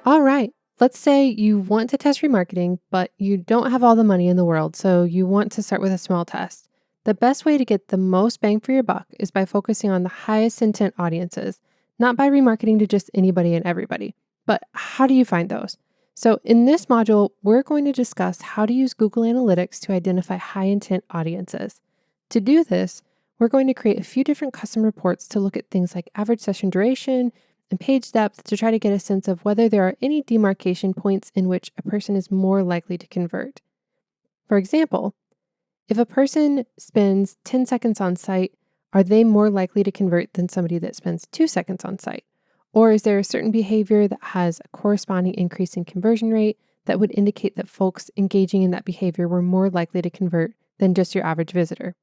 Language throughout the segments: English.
All right. Let's say you want to test remarketing, but you don't have all the money in the world, so you want to start with a small test. The best way to get the most bang for your buck is by focusing on the highest intent audiences, not by remarketing to just anybody and everybody. But how do you find those? So, in this module, we're going to discuss how to use Google Analytics to identify high intent audiences. To do this, we're going to create a few different custom reports to look at things like average session duration and page depth to try to get a sense of whether there are any demarcation points in which a person is more likely to convert. For example, if a person spends 10 seconds on site, are they more likely to convert than somebody that spends 2 seconds on site? Or is there a certain behavior that has a corresponding increase in conversion rate that would indicate that folks engaging in that behavior were more likely to convert than just your average visitor?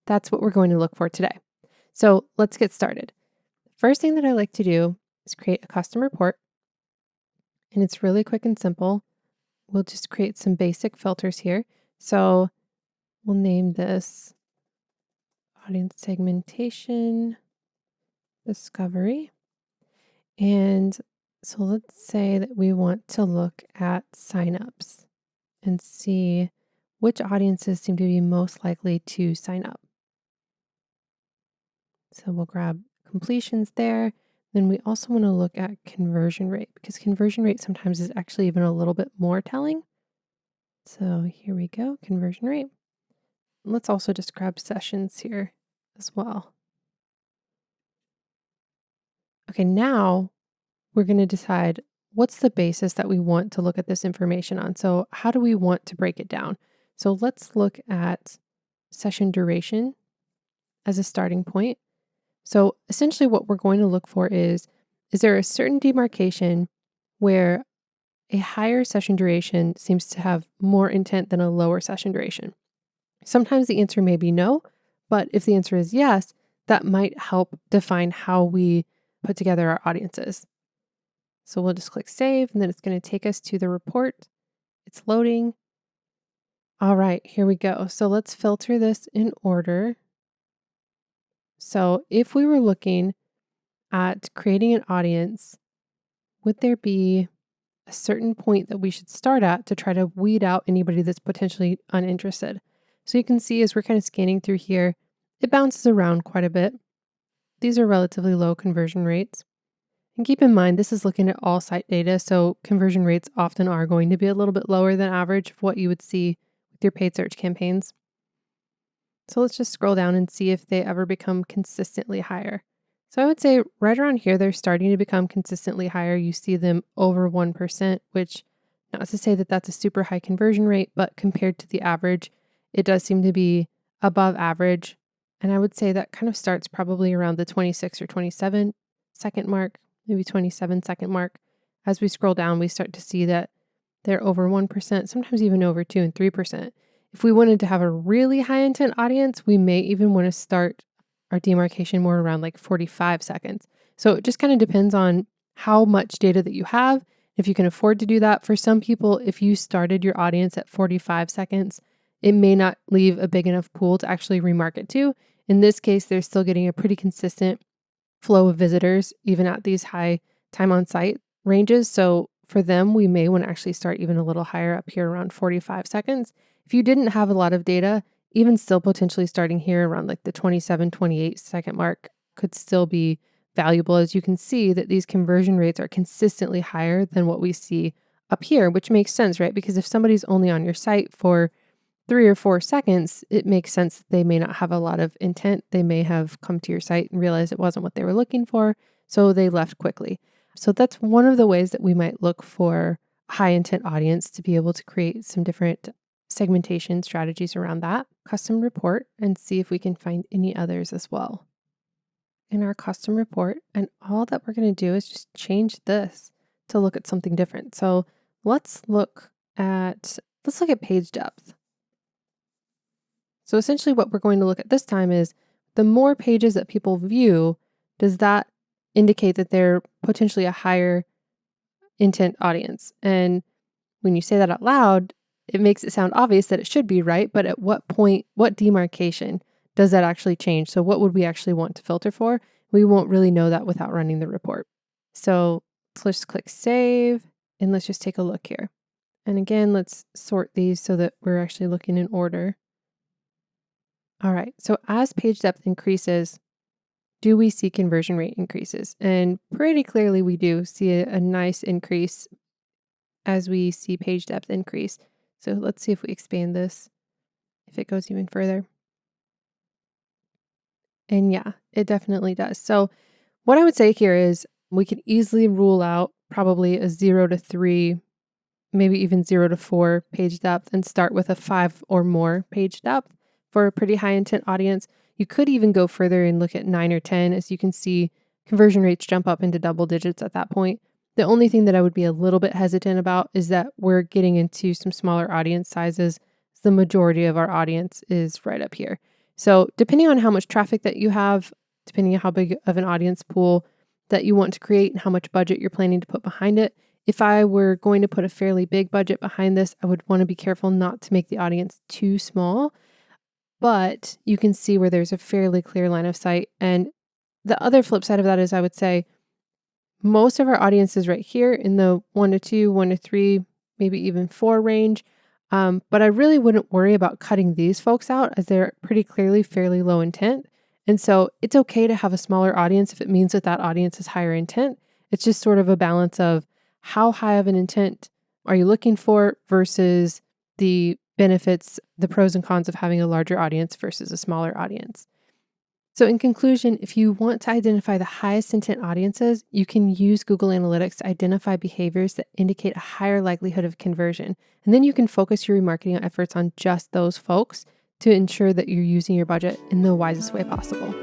That's what we're going to look for today. So let's get started. First thing that I like to do is create a custom report, and it's really quick and simple. We'll just create some basic filters here. So we'll name this audience segmentation discovery. And so let's say that we want to look at signups and see which audiences seem to be most likely to sign up. So we'll grab completions there. Then we also want to look at conversion rate because conversion rate sometimes is actually even a little bit more telling. So here we go, conversion rate. Let's also just grab sessions here as well. Okay, now we're going to decide what's the basis that we want to look at this information on. So how do we want to break it down? So let's look at session duration as a starting point. So essentially what we're going to look for is there a certain demarcation where a higher session duration seems to have more intent than a lower session duration? Sometimes the answer may be no, but if the answer is yes, that might help define how we put together our audiences. So we'll just click save, and then it's going to take us to the report. It's loading. All right, here we go. So let's filter this in order. So if we were looking at creating an audience, would there be a certain point that we should start at to try to weed out anybody that's potentially uninterested? So you can see as we're kind of scanning through here, it bounces around quite a bit. These are relatively low conversion rates. And keep in mind, this is looking at all site data, so conversion rates often are going to be a little bit lower than average of what you would see with your paid search campaigns. So let's just scroll down and see if they ever become consistently higher. So I would say right around here, they're starting to become consistently higher. You see them over 1%, which not to say that that's a super high conversion rate, but compared to the average, it does seem to be above average. And I would say that kind of starts probably around the 26 or 27 second mark, maybe 27-second mark. As we scroll down, we start to see that they're over 1%, sometimes even over 2 and 3%. If we wanted to have a really high intent audience, we may even want to start our demarcation more around like 45 seconds. So it just kind of depends on how much data that you have, if you can afford to do that. For some people, if you started your audience at 45 seconds, it may not leave a big enough pool to actually remarket to. In this case, they're still getting a pretty consistent flow of visitors, even at these high time on site ranges. So for them, we may want to actually start even a little higher up here around 45 seconds. If you didn't have a lot of data, even still potentially starting here around like the 27, 28-second mark could still be valuable, as you can see that these conversion rates are consistently higher than what we see up here, which makes sense, right? Because if somebody's only on your site for 3 or 4 seconds, it makes sense that they may not have a lot of intent. They may have come to your site and realized it wasn't what they were looking for, so they left quickly. So that's one of the ways that we might look for high intent audience to be able to create some different segmentation strategies around that custom report and see if we can find any others as well in our custom report. And all that we're going to do is just change this to look at something different. So let's look at page depth. So essentially what we're going to look at this time is the more pages that people view, does that indicate that they're potentially a higher intent audience? And when you say that out loud, it makes it sound obvious that it should be, right? But at what point, what demarcation does that actually change? So what would we actually want to filter for? We won't really know that without running the report. So let's click save. And let's just take a look here. And again, let's sort these so that we're actually looking in order. All right, so as page depth increases, do we see conversion rate increases? And pretty clearly we do see a nice increase as we see page depth increase. So let's see if we expand this, if it goes even further. And yeah, it definitely does. So what I would say here is we could easily rule out probably a 0 to 3, maybe even 0 to 4 page depth and start with a 5 or more page depth for a pretty high intent audience. You could even go further and look at 9 or 10. As you can see, conversion rates jump up into double digits at that point. The only thing that I would be a little bit hesitant about is that we're getting into some smaller audience sizes. The majority of our audience is right up here. So depending on how much traffic that you have, depending on how big of an audience pool that you want to create and how much budget you're planning to put behind it, if I were going to put a fairly big budget behind this, I would want to be careful not to make the audience too small. But you can see where there's a fairly clear line of sight. And the other flip side of that is I would say most of our audience is right here in the 1 to 2, 1 to 3, maybe even 4 range. But I really wouldn't worry about cutting these folks out as they're pretty clearly fairly low intent. And so it's okay to have a smaller audience if it means that that audience is higher intent. It's just sort of a balance of how high of an intent are you looking for versus the benefits, the pros and cons of having a larger audience versus a smaller audience. So in conclusion, if you want to identify the highest intent audiences, you can use Google Analytics to identify behaviors that indicate a higher likelihood of conversion. And then you can focus your remarketing efforts on just those folks to ensure that you're using your budget in the wisest way possible.